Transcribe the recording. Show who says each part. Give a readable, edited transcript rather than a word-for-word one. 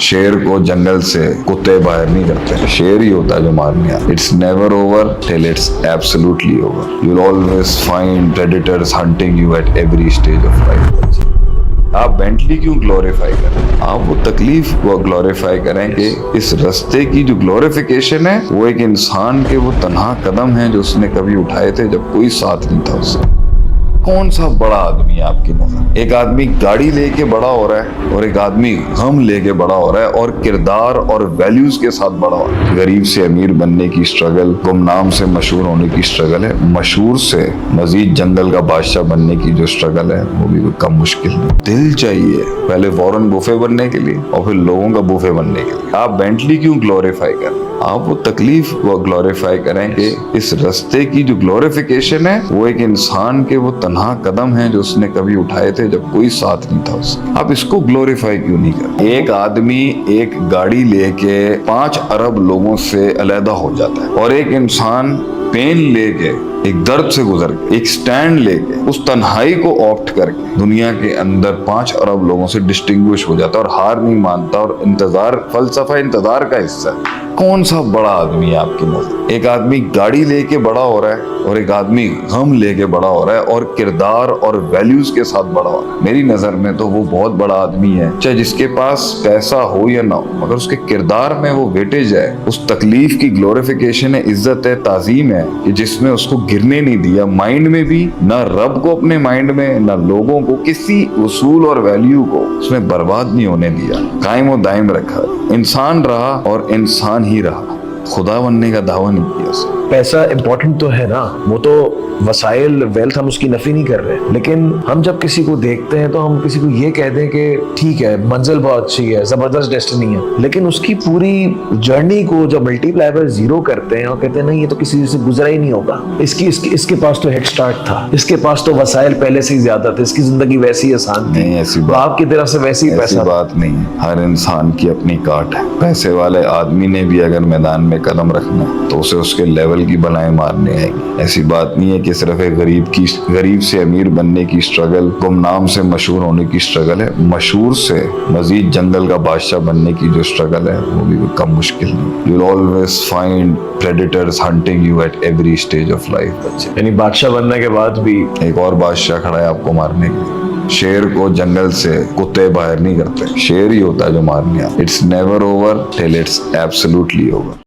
Speaker 1: शेर को जंगल से कुत्ते बाहर नहीं करते, शेर ही होता है जो मारने आता। It's never over till it's absolutely over. You'll always find predators hunting you at every stage of life. आप बेंटली क्यों ग्लोरीफाई करें? आप वो तकलीफ को ग्लोरीफाई करें कि इस रास्ते की जो ग्लोरिफिकेशन है वो एक इंसान के वो तन्हा कदम है जो उसने कभी उठाए थे जब कोई साथ नहीं था उससे। कौन सा बड़ा आदमी है आपकी नजर? एक आदमी गाड़ी लेके बड़ा हो रहा है और एक आदमी गम लेके बड़ा हो रहा है और किरदार और वैल्यूज के साथ बड़ा हो रहा है। गरीब से अमीर बनने की स्ट्रगल, गुमनाम से मशहूर होने की स्ट्रगल है, मशहूर से मजीद जंगल का बादशाह बनने की जो स्ट्रगल है वो भी कम मुश्किल नहीं। दिल चाहिए पहले वॉरेन बुफे बनने के लिए और फिर लोगों का बुफे बनने के लिए। आप बेंटली क्यों ग्लोरीफाई करें? आप वो तकलीफ को ग्लोरीफाई करें कि इस रास्ते की जो ग्लोरिफिकेशन है वो एक इंसान के वो तन्हा कदम है जो उसने कभी उठाए थे जब कोई साथ नहीं था उससे। आप इसको ग्लोरीफाई क्यों नहीं करते? एक आदमी एक गाड़ी लेके 5 अरब लोगों से अलहदा हो जाता है और एक इंसान पेन लेके, एक दर्द से गुजर के, एक स्टैंड लेके उस तन्हाई को ऑप्ट करके दुनिया के अंदर 5 अरब लोगों से डिस्टिंग्विश हो जाता है और हार नहीं मानता और इंतजार, फलसफा इंतजार का हिस्सा है। कौन सा बड़ा आदमी है आपकी नजर? एक आदमी गाड़ी लेके बड़ा हो रहा है और एक आदमी गम लेके बड़ा हो रहा है और किरदार और वैल्यूज के साथ बड़ा हो रहा है। मेरी नजर में तो वो बहुत बड़ा आदमी है, चाहे जिसके पास पैसा हो या ना हो, मगर उसके किरदार में वो वेटेज है, उस तकलीफ की ग्लोरिफिकेशन है, इज्जत है, ताजीम है कि जिसमें उसको गिरने नहीं दिया माइंड में भी, ना रब को अपने माइंड में, ना लोगों को, किसी उसूल और वैल्यू को उसने बर्बाद नहीं होने दिया, कायम और दायम रखा। इंसान रहा और इंसान ही रहा, खुदा बनने का दावा नहीं किया उसने।
Speaker 2: पैसा इम्पोर्टेंट तो है ना, वो तो वसाइल, वेल्थ, हम उसकी नफी नहीं कर रहे, लेकिन हम जब किसी को देखते हैं तो हम किसी को ये कह दें कि ठीक है मंजिल बहुत अच्छी है, जबरदस्त डेस्टिनी है, लेकिन उसकी पूरी जर्नी को जब मल्टीप्लाई बाय 0 करते हैं और कहते हैं नहीं ये तो किसी से गुजरा ही नहीं होगा, इसके पास तो हेड स्टार्ट था, इसके पास तो वसाइल पहले से ही ज्यादा थे, इसकी जिंदगी वैसी आसान थी,
Speaker 1: ऐसी
Speaker 2: बाप की तरफ से वैसी पैसा
Speaker 1: बात नहीं है। हर इंसान की अपनी काट है। पैसे वाले आदमी ने भी अगर मैदान में कदम रखना तो उसे उसके लेवल की बलाएं मारने आएगी। ऐसी बात नहीं है कि सिर्फ एक गरीब से अमीर बनने की स्ट्रगल, गुमनाम से मशहूर होने की स्ट्रगल है, मशहूर से मजीद जंगल का बादशाह बनने की जो स्ट्रगल है वो भी कम मुश्किल नहीं। You'll always find predators hunting you at every stage of life।
Speaker 2: यानी बादशाह बनने के बाद भी
Speaker 1: एक और बादशाह खड़ा है आपको मारने के लिए। शेर को जंगल से कुत्ते बाहर नहीं करते, शेर ही होता है जो मारने आता। It's never over till it's absolutely over।